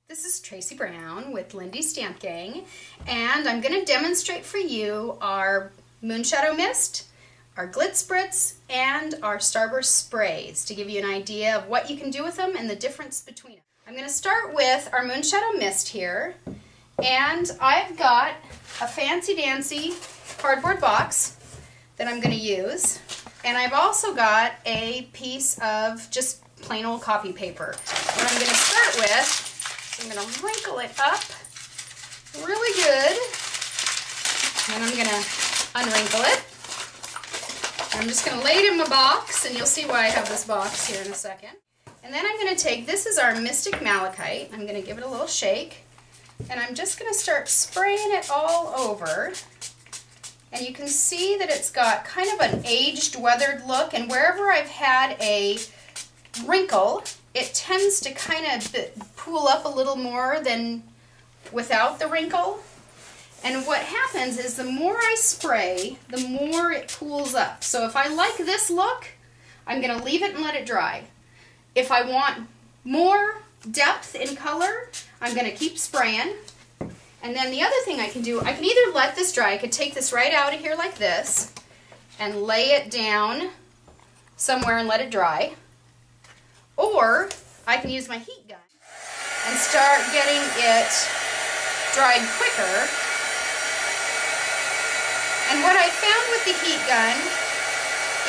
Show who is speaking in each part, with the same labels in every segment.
Speaker 1: This is Tracy Brown with Lindy Stamp Gang, and I'm going to demonstrate for you our Moonshadow Mist, our Glitz Spritz, and our Starburst Sprays to give you an idea of what you can do with them and the difference between them. I'm going to start with our Moonshadow Mist here, and I've got a fancy-dancy cardboard box that I'm going to use, and I've also got a piece of just plain old copy paper. What I'm going to start with, I'm going to wrinkle it up really good, and I'm going to unwrinkle it. I'm just going to lay it in my box, and you'll see why I have this box here in a second. And then I'm going to take, this is our Mystic Malachite, I'm going to give it a little shake, and I'm just going to start spraying it all over. And you can see that it's got kind of an aged, weathered look, and wherever I've had a wrinkle, it tends to kind of pool up a little more than without the wrinkle. And what happens is the more I spray, the more it pools up. So if I like this look, I'm going to leave it and let it dry. If I want more depth in color, I'm going to keep spraying. And then the other thing I can do, I can either let this dry, I could take this right out of here like this and lay it down somewhere and let it dry. Or I can use my heat gun and start getting it dried quicker. And what I found with the heat gun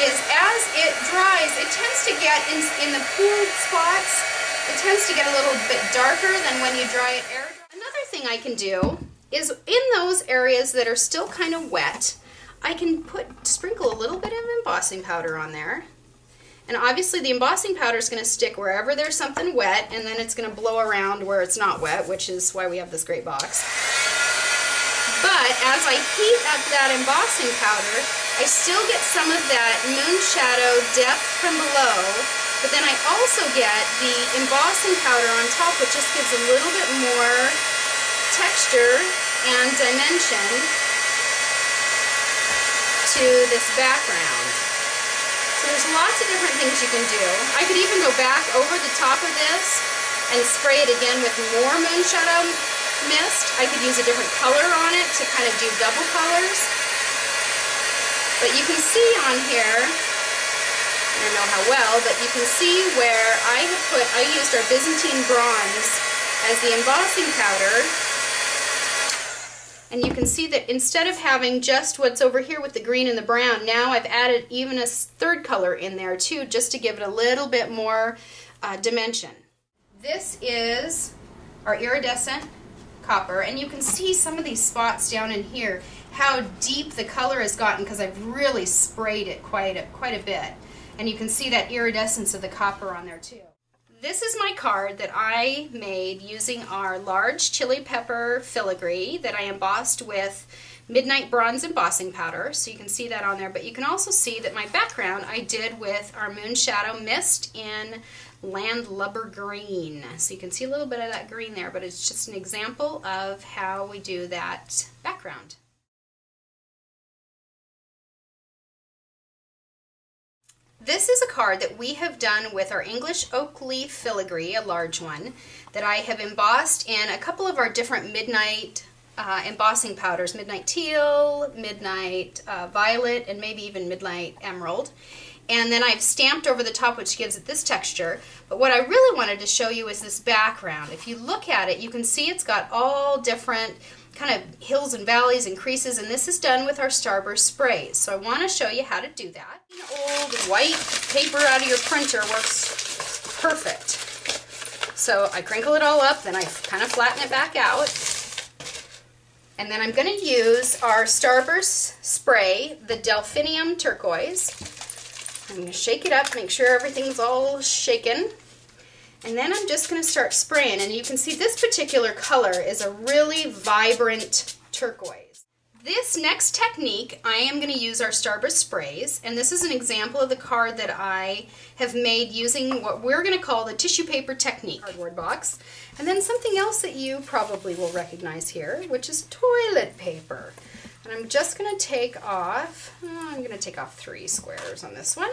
Speaker 1: is as it dries, it tends to get in the pooled spots, it tends to get a little bit darker than when you dry it air dry. Another thing I can do is in those areas that are still kind of wet, I can sprinkle a little bit of embossing powder on there. And obviously the embossing powder is going to stick wherever there's something wet, and then it's going to blow around where it's not wet, which is why we have this great box. But as I heat up that embossing powder, I still get some of that moonshadow depth from below, but then I also get the embossing powder on top, which just gives a little bit more texture and dimension to this background. So there's lots of different things you can do. I could even go back over the top of this and spray it again with more Moonshadow Mist. I could use a different color on it to kind of do double colors. But you can see on here, I don't know how well, but you can see where I used our Byzantine bronze as the embossing powder. And you can see that instead of having just what's over here with the green and the brown, now I've added even a third color in there too, just to give it a little bit more dimension. This is our Iridescent Copper, and you can see some of these spots down in here, how deep the color has gotten because I've really sprayed it quite a bit. And you can see that iridescence of the copper on there too. This is my card that I made using our large chili pepper filigree that I embossed with Midnight Bronze embossing powder, so you can see that on there. But you can also see that my background I did with our Moonshadow Mist in Landlubber Green. So you can see a little bit of that green there, but it's just an example of how we do that background. This is a card that we have done with our English Oak Leaf Filigree, a large one, that I have embossed in a couple of our different Midnight embossing powders, Midnight Teal, Midnight Violet, and maybe even Midnight Emerald. And then I've stamped over the top, which gives it this texture. But what I really wanted to show you is this background. If you look at it, you can see it's got all different kind of hills and valleys and creases, and this is done with our Starburst Sprays. So I want to show you how to do that. Old white paper out of your printer works perfect. So I crinkle it all up, then I kind of flatten it back out. And then I'm going to use our Starburst Spray, the Delphinium Turquoise. I'm going to shake it up, make sure everything's all shaken. And then I'm just going to start spraying, and you can see this particular color is a really vibrant turquoise. This next technique, I am going to use our Starburst Sprays, and this is an example of the card that I have made using what we're going to call the tissue paper technique. Cardboard box. And then something else that you probably will recognize here, which is toilet paper. And I'm just going to take off, I'm going to take off 3 squares on this one.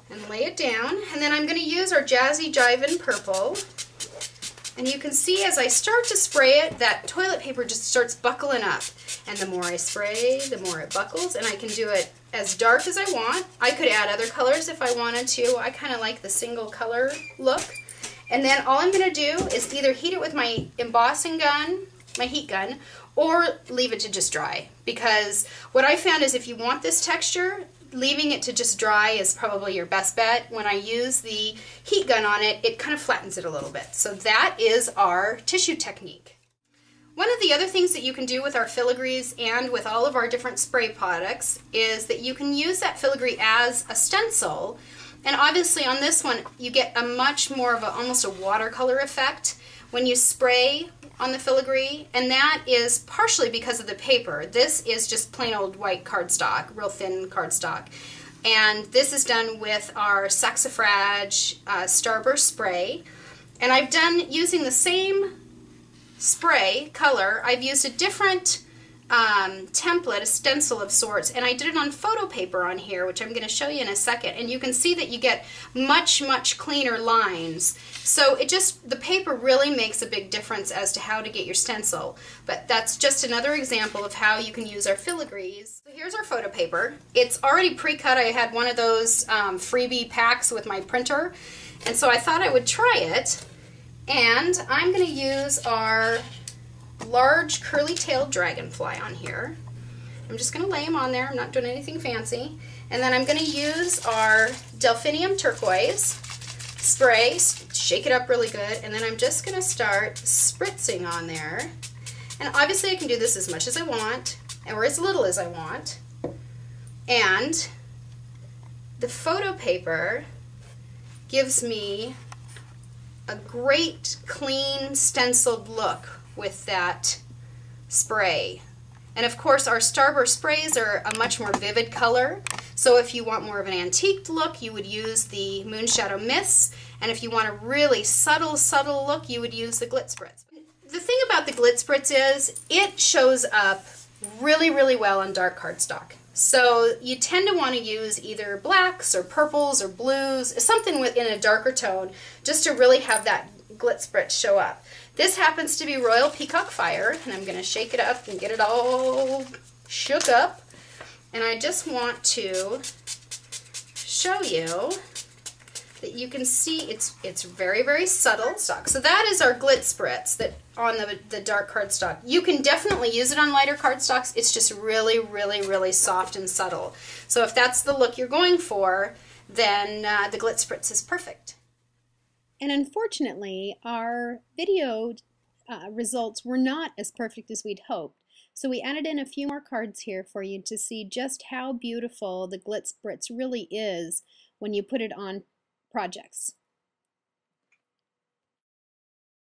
Speaker 1: And lay it down, and then I'm going to use our Jazzy Jivin' Purple And you can see as I start to spray it, that toilet paper just starts buckling up. And the more I spray, the more it buckles, and I can do it as dark as I want. I could add other colors if I wanted to. I kind of like the single color look. And then all I'm going to do is either heat it with my embossing gun, my heat gun, or leave it to just dry. Because what I found is if you want this texture, leaving it to just dry is probably your best bet. When I use the heat gun on it, it kind of flattens it a little bit. So that is our tissue technique. One of the other things that you can do with our filigrees and with all of our different spray products is that you can use that filigree as a stencil. And obviously on this one, you get a much more of almost a watercolor effect when you spray on the filigree, and that is partially because of the paper. This is just plain old white cardstock, real thin cardstock. And this is done with our Saxifrage Starburst Spray. And I've done, using the same spray color, I've used a different template, a stencil of sorts, and I did it on photo paper on here, which I'm going to show you in a second, and you can see that you get much cleaner lines. So it just, the paper really makes a big difference as to how to get your stencil, but that's just another example of how you can use our filigrees. So here's our photo paper. It's already pre-cut. I had one of those freebie packs with my printer, and so I thought I would try it, and I'm going to use our large curly-tailed dragonfly on here. I'm just going to lay them on there. I'm not doing anything fancy. And then I'm going to use our Delphinium Turquoise spray, shake it up really good, and then I'm just going to start spritzing on there. And obviously I can do this as much as I want, or as little as I want. And the photo paper gives me a great, clean, stenciled look with that spray. And of course our Starburst sprays are a much more vivid color, so if you want more of an antique look, you would use the Moonshadow Mists, and if you want a really subtle look, you would use the Glitz Spritz. The thing about the Glitz Spritz is it shows up really well on dark cardstock. So you tend to want to use either blacks or purples or blues, something in a darker tone, just to really have that Glitz Spritz show up. This happens to be Royal Peacock Fire, and I'm going to shake it up and get it all shook up. And I just want to show you that you can see it's very subtle stock. So that is our Glitz Spritz that on the dark cardstock. You can definitely use it on lighter cardstocks. It's just really soft and subtle. So if that's the look you're going for, then the Glitz Spritz is perfect. And unfortunately, our video results were not as perfect as we'd hoped. So we added in a few more cards here for you to see just how beautiful the Glitz Spritz really is when you put it on projects.